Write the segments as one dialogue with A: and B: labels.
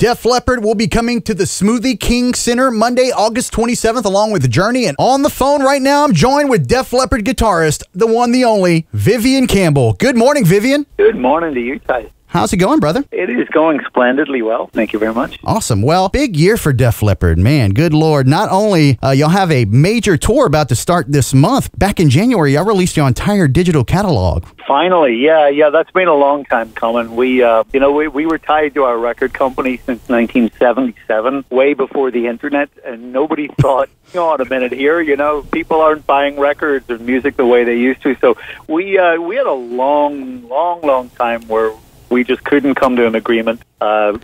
A: Def Leppard will be coming to the Smoothie King Center Monday, August 27th, along with Journey. And on the phone right now, I'm joined with Def Leppard guitarist, the one, the only, Vivian Campbell. Good morning, Vivian.
B: Good morning to you guys.
A: How's it going, brother?
B: It is going splendidly well. Thank you very much.
A: Awesome. Well, big year for Def Leppard. Man, good Lord. Not only y'all have a major tour about to start this month, back in January, y'all released your entire digital catalog.
B: Finally, yeah, that's been a long time coming. We were tied to our record company since 1977, way before the internet, and nobody thought, hold a minute here, people aren't buying records or music the way they used to. So we had a long time where we just couldn't come to an agreement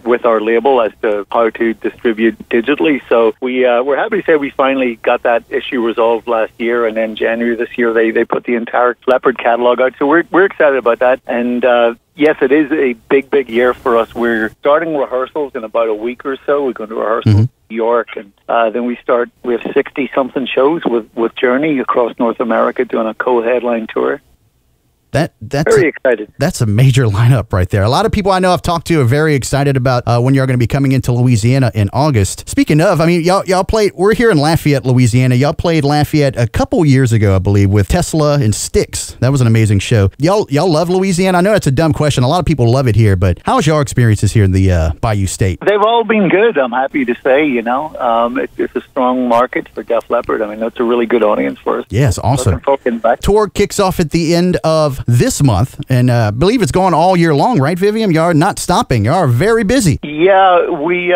B: with our label as to how to distribute digitally. So we're happy to say we finally got that issue resolved last year, and then January this year they put the entire Leppard catalog out. So we're excited about that. And yes, it is a big year for us. We're starting rehearsals in about a week or so. We're going to rehearsal in New York, and then we have 60-something shows with Journey across North America doing a co-headline tour.
A: That's
B: very excited.
A: That's a major lineup right there. A lot of people I know I've talked to are very excited about when you're going to be coming into Louisiana in August. Speaking of, I mean, y'all played. We're here in Lafayette, Louisiana. Y'all played Lafayette a couple years ago, I believe, with Tesla and Styx. That was an amazing show. Y'all love Louisiana? I know it's a dumb question. A lot of people love it here, but how's your experiences here in the Bayou State?
B: They've all been good. I'm happy to say. It's a strong market for Def Leppard. I mean, that's a really good audience for us.
A: Yes, awesome. Tour kicks off at the end of this month, and I believe it's going all year long, right, Vivian? Y'all are not stopping. Y'all are very busy.
B: Yeah, we,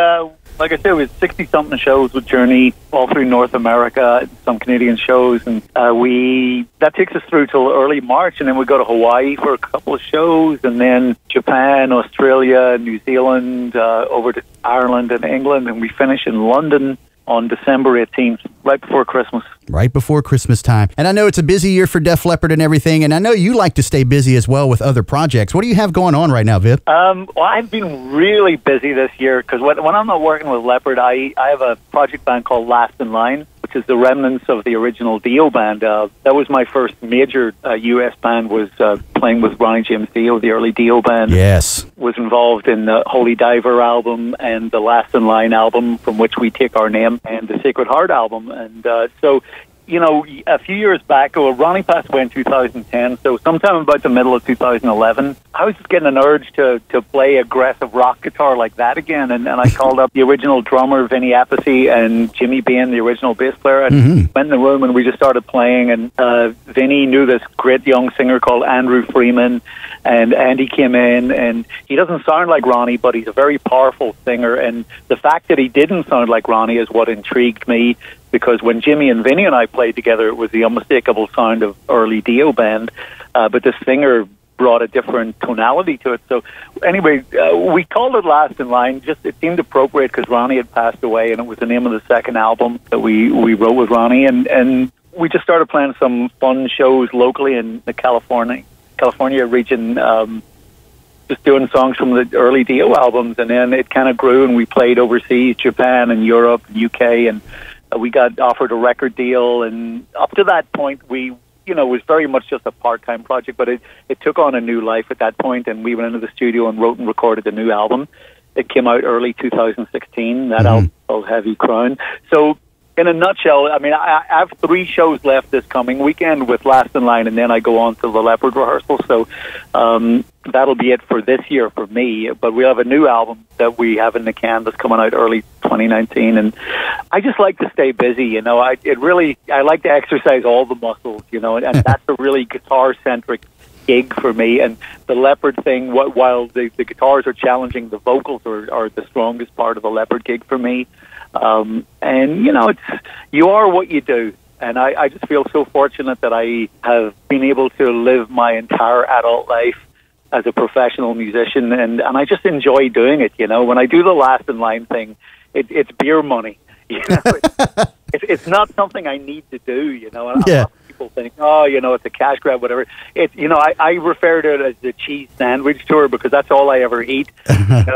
B: like I said, we had 60-something shows with Journey all through North America, some Canadian shows, and that takes us through till early March, and then we go to Hawaii for a couple of shows, and then Japan, Australia, New Zealand, over to Ireland and England, and we finish in London on December 18th, right before Christmas.
A: Right before Christmas time. And I know it's a busy year for Def Leppard and everything, and I know you like to stay busy as well with other projects. What do you have going on right now, Viv?
B: Well, I've been really busy this year, because when I'm not working with Leppard, I have a project band called Last in Line, which is the remnants of the original Dio band. That was my first major U.S. band, was playing with Ronnie James Dio, the early Dio band.
A: Yes.
B: Was involved in the Holy Diver album and the Last in Line album, from which we take our name, and the Sacred Heart album. And so, a few years back, Ronnie passed away in 2010, so sometime about the middle of 2011, I was just getting an urge to play aggressive rock guitar like that again, and I called up the original drummer, Vinny Appice, and Jimmy Bain, the original bass player, and went in the room and we just started playing, and Vinny knew this great young singer called Andrew Freeman, and Andy came in, and he doesn't sound like Ronnie, but he's a very powerful singer, and the fact that he didn't sound like Ronnie is what intrigued me, because when Jimmy and Vinny and I played together, it was the unmistakable sound of early Dio band, but the singer brought a different tonality to it. So anyway, we called it Last in Line. Just it seemed appropriate because Ronnie had passed away, and it was the name of the second album that we wrote with Ronnie, and we just started playing some fun shows locally in the California region, just doing songs from the early Dio albums, and then it kind of grew, and we played overseas, Japan and Europe, and UK, and we got offered a record deal, and up to that point, it was very much just a part-time project, but it took on a new life at that point, and we went into the studio and wrote and recorded a new album. It came out early 2016, that album called Heavy Crown. So, in a nutshell, I mean, I have 3 shows left this coming weekend with Last in Line, and then I go on to the Leppard rehearsal. So that'll be it for this year for me. But we have a new album that we have in the can that's coming out early 2019, and I just like to stay busy. I like to exercise all the muscles. And that's a really guitar-centric gig for me. And the Leppard thing, while the guitars are challenging, the vocals are the strongest part of the Leppard gig for me. It's you are what you do, and I just feel so fortunate that I have been able to live my entire adult life as a professional musician, and I just enjoy doing it. When I do the Last in Line thing, it's beer money. It's not something I need to do. And
A: yeah.
B: People think, it's a cash grab, whatever. I refer to it as the cheese sandwich tour, because that's all I ever eat.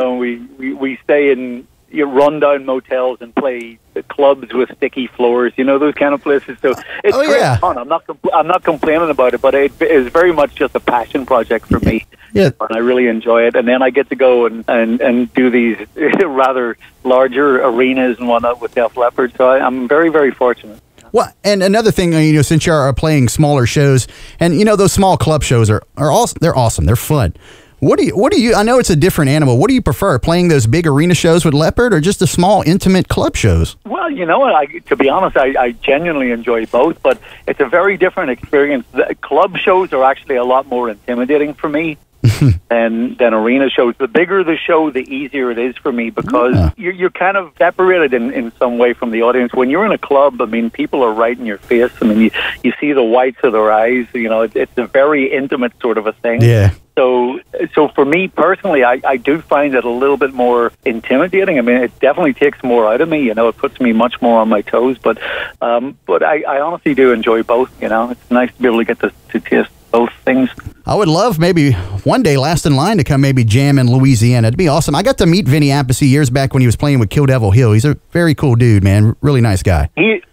B: We stay in run-down motels and play clubs with sticky floors, those kind of places. So it's great fun. I'm not complaining about it, but it is very much just a passion project for me.
A: Yeah.
B: And I really enjoy it. And then I get to go and do these rather larger arenas and whatnot with Def Leppard. So I'm very, very fortunate.
A: Well, and another thing, since you are playing smaller shows, and those small club shows are they're awesome. They're fun. What do you? I know it's a different animal. What do you prefer, playing those big arena shows with Leppard, or just the small, intimate club shows?
B: Well, you know what? To be honest, I genuinely enjoy both, but it's a very different experience. The club shows are actually a lot more intimidating for me than arena shows. The bigger the show, the easier it is for me, because you're kind of separated in some way from the audience. When you're in a club, I mean, people are right in your face. I mean, you see the whites of their eyes. It's a very intimate sort of a thing.
A: Yeah.
B: So for me personally, I do find it a little bit more intimidating. I mean, it definitely takes more out of me. It puts me much more on my toes. But I honestly do enjoy both. It's nice to be able to get to taste both things.
A: I would love maybe one day Last in Line to come maybe jam in Louisiana. It'd be awesome. I got to meet Vinny Appice years back when he was playing with Kill Devil Hill. He's a very cool dude, man. Really nice guy.
B: He's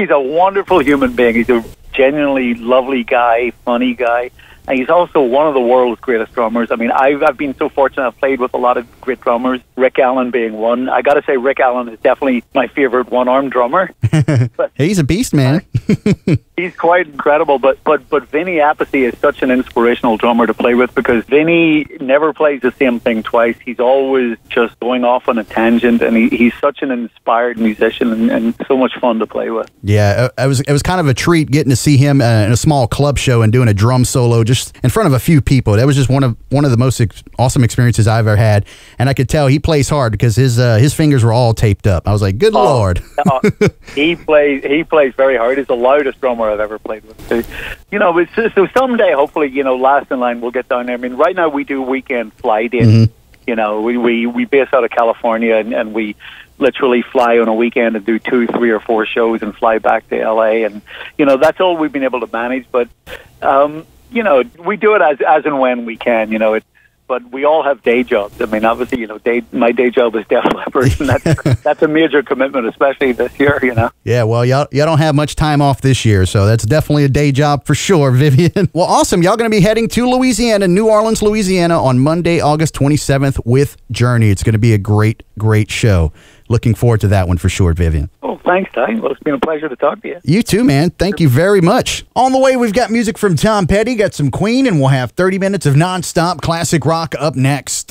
B: a wonderful human being. He's a genuinely lovely guy, funny guy. And he's also one of the world's greatest drummers. I mean, I've been so fortunate. I've played with a lot of great drummers, Rick Allen being one. I got to say, Rick Allen is definitely my favorite one-armed drummer. But
A: he's a beast, man.
B: He's quite incredible. But Vinny Appice is such an inspirational drummer to play with, because Vinny never plays the same thing twice. He's always just going off on a tangent, and he's such an inspired musician and so much fun to play with.
A: Yeah, it was kind of a treat getting to see him in a small club show and doing a drum solo just in front of a few people. That was just one of the most awesome experiences I've ever had, and I could tell he plays hard because his fingers were all taped up. I was like, good Lord.
B: He plays very hard. He's the loudest drummer I've ever played with. So someday, hopefully, Last in Line will get down there. I mean, right now we do weekend fly dates.
A: Mm-hmm.
B: We base out of California, and we literally fly on a weekend and do 2, 3, or 4 shows and fly back to LA, and that's all we've been able to manage. But we do it as and when we can. But we all have day jobs. I mean, obviously, my day job is Def Leppard, and that's a major commitment, especially this year.
A: Yeah, well, y'all don't have much time off this year, so that's definitely a day job for sure, Vivian. Well, awesome. Y'all going to be heading to Louisiana, New Orleans, Louisiana, on Monday, August 27th with Journey. It's going to be a great, great show. Looking forward to that one for sure, Vivian.
B: Oh, thanks, Ty. Well, it's been a pleasure to talk to you.
A: You too, man. Thank you very much. On the way, we've got music from Tom Petty, got some Queen, and we'll have 30 minutes of nonstop classic rock up next.